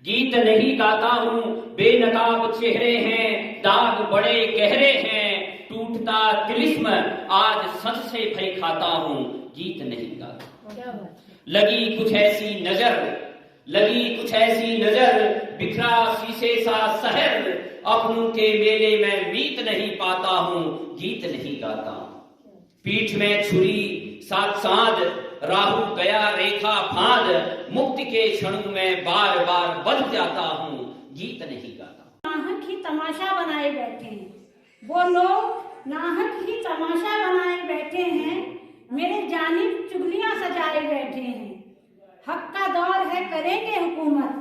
गीत नहीं गाता हूँ, बेनकाब चेहरे हैं, दाग बड़े गहरे हैं, टूटता तिलिस्म आज सच से भय खाता हूँ, गीत नहीं गाता। लगी कुछ ऐसी नजर, बिखरा शीशे सा शहर, अपनों के मेले में मीत नहीं पाता हूँ, गीत नहीं गाता। पीठ में छुरी साथ साध, राहु गया रेखा फांद, मुक्ति के क्षण में बार बार बच जाता हूँ, गीत नहीं गाता। नाहक ही तमाशा बनाए बैठे हैं वो लोग, नाहक ही तमाशा बनाए बैठे हैं, मेरे जानिब चुगलियां सजाए बैठे हैं। हक का दौर है करेंगे हुकूमत,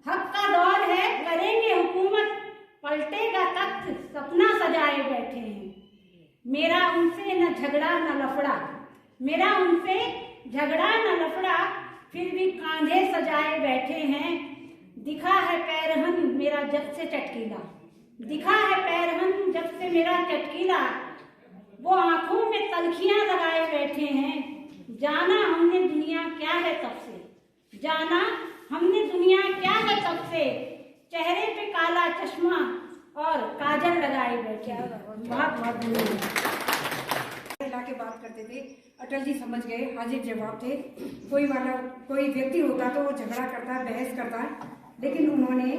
हक का दौर है करेंगे हुकूमत, पलटेगा तख्त सपना सजाए बैठे हैं। मेरा उनसे न झगड़ा न लफड़ा, मेरा उनसे झगड़ा न लफड़ा, फिर भी कांधे सजाए बैठे हैं। दिखा है पैरहन मेरा जब से चटकीला, दिखा है पैरहन जब से मेरा चटकीला, वो आंखों में तलखियां लगाए बैठे हैं। जाना हमने दुनिया क्या है तब से, जाना हमने दुनिया क्या है तब से, चेहरे पे काला चश्मा और काजल लगाए बैठे हैं। बहुत बहुत धन्यवाद। के बात करते थे, अटल जी समझ गए, हाजिर जवाब थे। कोई व्यक्ति होता तो वो झगड़ा करता, बहस करता, लेकिन उन्होंने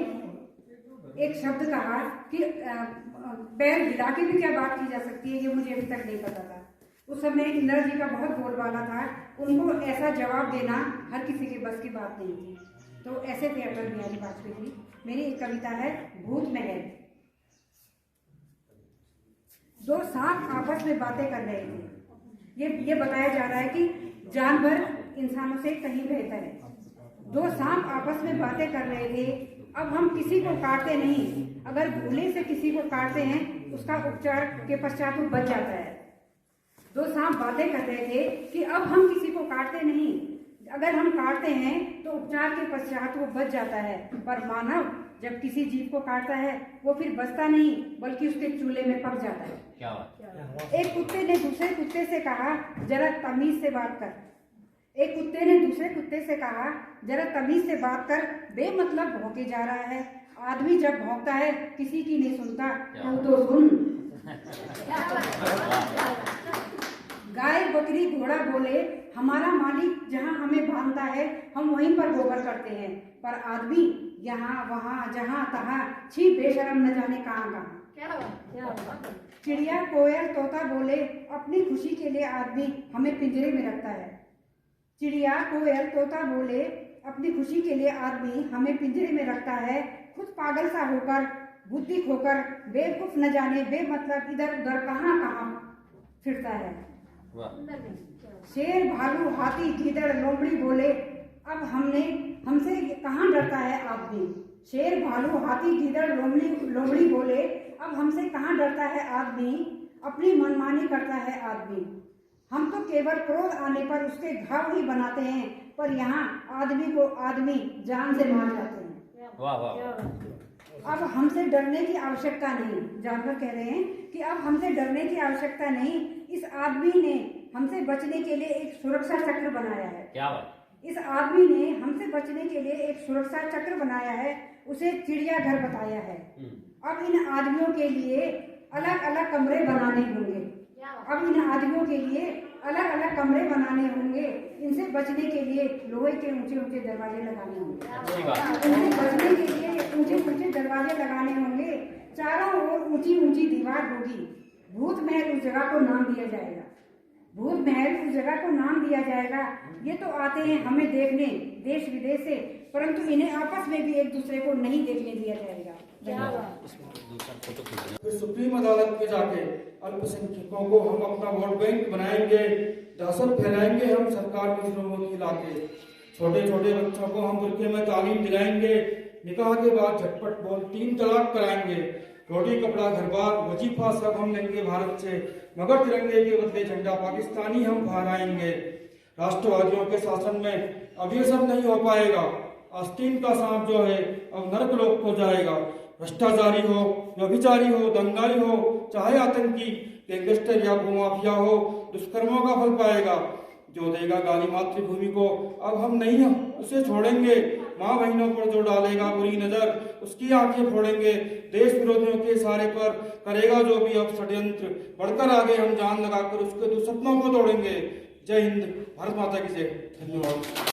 एक शब्द कहा कि पैर हिला के भी क्या बात की जा सकती है, ये मुझे अभी तक नहीं पता था। उस समय इंदिरा जी का बहुत बोलबाला था, उनको ऐसा जवाब देना हर किसी के बस की बात नहीं थी। तो ऐसे थे अटल बिहारी वाजपेयी जी। मेरी एक कविता है, भूत महल। दो सांप आपस में बातें कर रहे थे। ये बताया जा रहा है कि जानवर इंसानों से कहीं बेहतर है। दो सांप आपस में बातें कर रहे थे, अब हम किसी को काटते नहीं, अगर भूले से किसी को काटते हैं उसका उपचार के पश्चात वो बच जाता है। दो सांप बातें कर रहे थे कि अब हम किसी को काटते नहीं, अगर हम काटते हैं तो उपचार के पश्चात वो बच जाता है। पर मानव जब किसी जीव को काटता है वो फिर बचता नहीं, बल्कि उसके चूल्हे में पक जाता है। क्या बात। एक कुत्ते ने दूसरे कुत्ते से कहा, जरा तमीज से बात कर। एक कुत्ते ने दूसरे कुत्ते से कहा, जरा तमीज से बात कर, बेमतलब भौंके जा रहा है। आदमी जब भौंकता है किसी की नहीं सुनता, तो सुन। गाय बकरी घोड़ा बोले, हमारा मालिक जहाँ हमें बांधता है हम वहीं पर गोबर करते हैं, पर आदमी यहाँ वहाँ जहाँ तहाँ, छी बेशरम न जाने कहाँ कहाँ। चिड़िया कोयल तोता बोले, अपनी खुशी के लिए आदमी हमें पिंजरे में रखता है। चिड़िया कोयल तोता बोले, अपनी खुशी के लिए आदमी हमें पिंजरे में रखता है, खुद पागल सा होकर, बुद्धि खोकर, बेवकूफ न जाने बेमतलब इधर उधर कहाँ कहाँ फिरता है। शेर भालू हाथी गीदड़ लोमड़ी बोले, अब हमसे कहाँ डरता है आदमी। शेर भालू हाथी गीदड़ लोमड़ी बोले, अब हमसे कहाँ डरता है आदमी, अपनी मनमानी करता है आदमी। हम तो केवल क्रोध आने पर उसके घाव ही बनाते हैं, पर यहाँ आदमी को आदमी जान से मार जाते हैं। वाह वाह। अब हमसे डरने की आवश्यकता नहीं, जानवर कह रहे हैं कि अब हमसे डरने की आवश्यकता नहीं, इस आदमी ने हमसे बचने के लिए एक सुरक्षा चक्र बनाया है। क्या बात। इस आदमी ने हमसे बचने के लिए एक सुरक्षा चक्र बनाया है, उसे चिड़ियाघर बताया है। अब इन आदमियों के लिए अलग अलग कमरे बनाने होंगे, अब इन आदमियों के लिए अलग अलग कमरे बनाने होंगे, इनसे बचने के लिए लोहे के ऊंचे ऊंचे दरवाजे लगाने होंगे, इनसे बचने के लिए ऊंचे ऊंचे दरवाजे लगाने होंगे, चारों ओर ऊंची ऊंची दीवार होगी। भूत महल उस जगह को नाम दिया जाएगा, भूत महल उस जगह को नाम दिया जाएगा। ये तो आते हैं हमें देखने देश विदेश से, परंतु इन्हें आपस में भी एक दूसरे को नहीं देखने दिया जाएगा। फिर सुप्रीम अदालत में जाके अल्पसंख्यकों को हम अपना वोट बैंक बनाएंगे, दहशत फैलाएंगे हम सरकार के जुर्मों की लाके। छोटे छोटे बच्चों को हम बुरके में तालीम दिलाएंगे, निकाह के बाद झटपट बोल 3 तलाक कराएंगे। रोटी कपड़ा घर बार वजीफा सब हम लेंगे भारत से, मगर तिरंगे के बदले झंडा पाकिस्तानी हम फहराएंगे। राष्ट्रवादियों के शासन में अब ये सब नहीं हो पाएगा, आस्तीन का सांप जो है अब नरक लोक को जाएगा। भ्रष्टाचारी हो, व्यभिचारी हो, दंगाई हो, चाहे आतंकी, गैंगस्टर या भूमाफिया हो, दुष्कर्मों का फल पाएगा। जो देगा गाली मातृभूमि को अब हम नहीं उसे छोड़ेंगे, माँ बहनों पर जो डालेगा बुरी नजर, उसकी आंखें फोड़ेंगे। देश विरोधियों के इशारे पर करेगा जो भी अब षड्यंत्र, बढ़कर आगे हम जान लगाकर उसके दुस्सपनों को तोड़ेंगे। जय हिंद, भारत माता की जय। धन्यवाद।